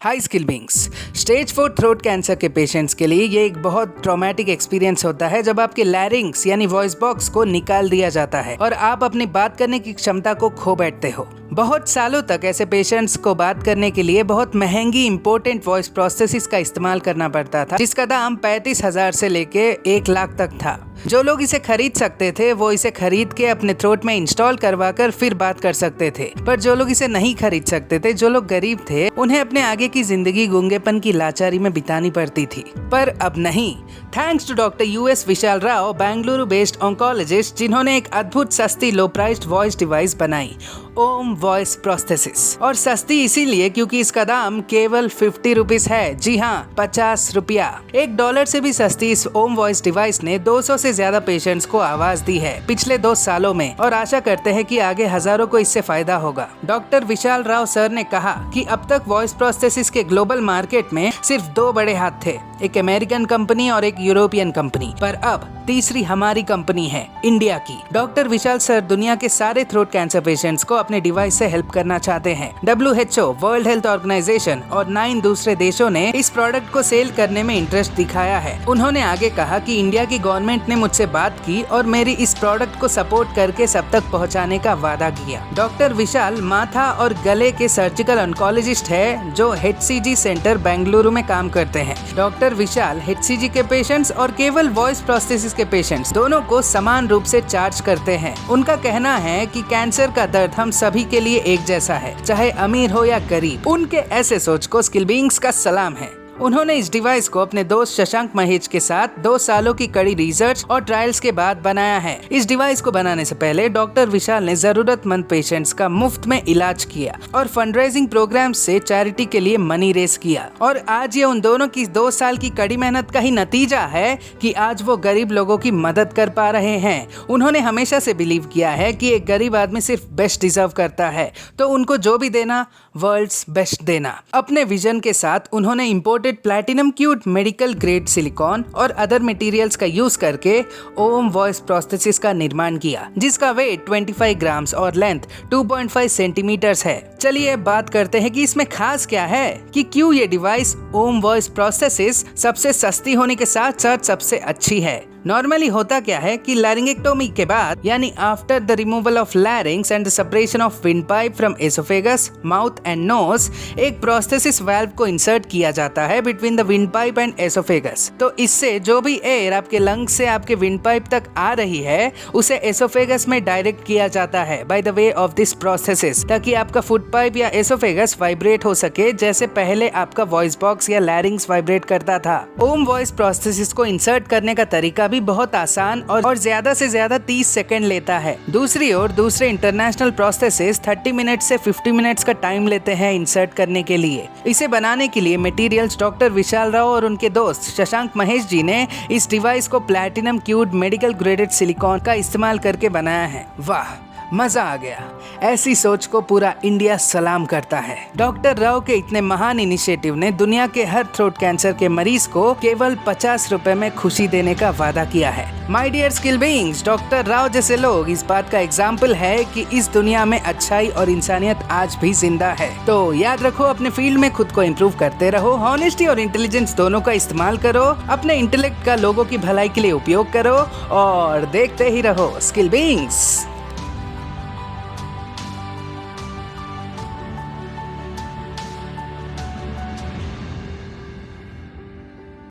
High skill beings. Stage 4 throat cancer के patients के लिए ये एक बहुत ट्रॉमेटिक एक्सपीरियंस होता है जब आपके लैरिंग्स यानी वॉइस बॉक्स को निकाल दिया जाता है और आप अपनी बात करने की क्षमता को खो बैठते हो। बहुत सालों तक ऐसे पेशेंट्स को बात करने के लिए बहुत महंगी इंपोर्टेंट वॉइस प्रोस्थेसिस का इस्तेमाल करना पड़ता था, जिसका दाम 35,000 से लेके 1 लाख तक था। जो लोग इसे खरीद सकते थे वो इसे खरीद के अपने थ्रोट में इंस्टॉल करवा कर फिर बात कर सकते थे, पर जो लोग इसे नहीं खरीद सकते थे, जो लोग गरीब थे, उन्हें अपने आगे की जिंदगी गूंगेपन की लाचारी में बितानी पड़ती थी। पर अब नहीं। Thanks to doctor US Vishal Rao, Bengaluru based oncologist, जिन्होंने एक अद्भुत सस्ती लो प्राइस्ड वॉइस डिवाइस बनाई, ओम वॉइस प्रोस्थेसिस। और सस्ती इसीलिए क्योंकि इसका दाम केवल 50 रुपीज है। जी हाँ, 50 रुपया। $1 से भी सस्ती इस ओम वॉइस डिवाइस ने 200 से ज्यादा पेशेंट्स को आवाज दी है पिछले 2 सालों में, और आशा करते हैं कि आगे हजारों को इससे फायदा होगा। डॉक्टर विशाल राव सर ने कहा कि अब तक वॉइस प्रोस्थेसिस के ग्लोबल मार्केट में सिर्फ 2 बड़े हाथ थे, एक अमेरिकन कंपनी और एक यूरोपियन कंपनी, पर अब तीसरी हमारी कंपनी है, इंडिया की। डॉक्टर विशाल सर दुनिया के सारे थ्रोट कैंसर पेशेंट्स को अपने डिवाइस से हेल्प करना चाहते हैं। WHO, वर्ल्ड हेल्थ ऑर्गेनाइजेशन और 9 दूसरे देशों ने इस प्रोडक्ट को सेल करने में इंटरेस्ट दिखाया है। उन्होंने आगे कहा कि इंडिया की गवर्नमेंट ने मुझसे बात की और मेरी इस प्रोडक्ट को सपोर्ट करके सब तक पहुँचाने का वादा किया। डॉक्टर विशाल माथा और गले के सर्जिकल ऑन्कोलॉजिस्ट है जो HCG सेंटर बेंगलुरु में काम करते हैं। डॉक्टर विशाल HCG के पेशेंट्स और केवल वॉइस प्रोस्थेसिस के पेशेंट्स दोनों को समान रूप से चार्ज करते हैं। उनका कहना है कि कैंसर का दर्द हम सभी के लिए एक जैसा है, चाहे अमीर हो या गरीब। उनके ऐसे सोच को स्किल बीइंग्स का सलाम है। उन्होंने इस डिवाइस को अपने दोस्त शशांक महेश के साथ 2 सालों की कड़ी रिसर्च और ट्रायल्स के बाद बनाया है। इस डिवाइस को बनाने से पहले डॉक्टर विशाल ने जरूरतमंद पेशेंट्स का मुफ्त में इलाज किया और फंडरेजिंग प्रोग्राम से चैरिटी के लिए मनी रेस किया। और आज ये उन दोनों की 2 साल की कड़ी मेहनत का ही नतीजा है कि आज वो गरीब लोगों की मदद कर पा रहे हैं। उन्होंने हमेशा से बिलीव किया है कि एक गरीब आदमी सिर्फ बेस्ट डिजर्व करता है, तो उनको जो भी देना, वर्ल्ड्स बेस्ट देना। अपने विजन के साथ उन्होंने imported platinum cute medical grade silicone और अदर मटेरियल्स का यूज करके ओम वॉइस प्रोस्थेसिस का निर्माण किया, जिसका वेट 25 ग्राम्स और लेंथ 2.5 सेंटीमीटर्स है। चलिए बात करते हैं कि इसमें खास क्या है, कि क्यों ये डिवाइस ओम वॉइस प्रोस्थेसिस सबसे सस्ती होने के साथ साथ सबसे अच्छी है। नॉर्मली होता क्या है कि लैरिंगेक्टोमी के बाद, यानी after the removal of larynx and the separation of wind pipe from oesophagus, mouth and nose, एक प्रोस्थेसिस वाल्व को इंसर्ट किया जाता है between the wind pipe and oesophagus. तो इससे जो भी एयर आपके लंग्स से आपके विंड पाइप तक आ रही है, उसे एसोफेगस में डायरेक्ट किया जाता है by the way of this prosthesis, ताकि आपका फुट पाइप या एसोफेगस वाइब्रेट हो सके, जैसे पहले आपका वॉइस बॉक्स या लैरिंग्स वाइब्रेट करता था। ओम वॉइस प्रोस्थेसिस को इंसर्ट करने का तरीका बहुत आसान और ज्यादा से ज्यादा 30 सेकंड लेता है। दूसरी ओर दूसरे इंटरनेशनल प्रोस्थेसिस 30 मिनट से 50 मिनट्स का टाइम लेते हैं इंसर्ट करने के लिए। इसे बनाने के लिए मटेरियल्स डॉक्टर विशाल राव और उनके दोस्त शशांक महेश जी ने इस डिवाइस को platinum cued medical graded silicon का इस्तेमाल करके बनाया है। वाह, मजा आ गया। ऐसी सोच को पूरा इंडिया सलाम करता है। डॉक्टर राव के इतने महान इनिशिएटिव ने दुनिया के हर थ्रोट कैंसर के मरीज को केवल 50 रुपए में खुशी देने का वादा किया है। My dear skill beings, doctor Rao जैसे लोग इस बात का एग्जाम्पल है कि इस दुनिया में अच्छाई और इंसानियत आज भी जिंदा है। तो याद रखो, अपने फील्ड में खुद को इम्प्रूव करते रहो, हॉनेस्टी और इंटेलिजेंस दोनों का इस्तेमाल करो, अपने इंटेलेक्ट का लोगों की भलाई के लिए उपयोग करो और देखते ही रहो स्किल बीइंग्स।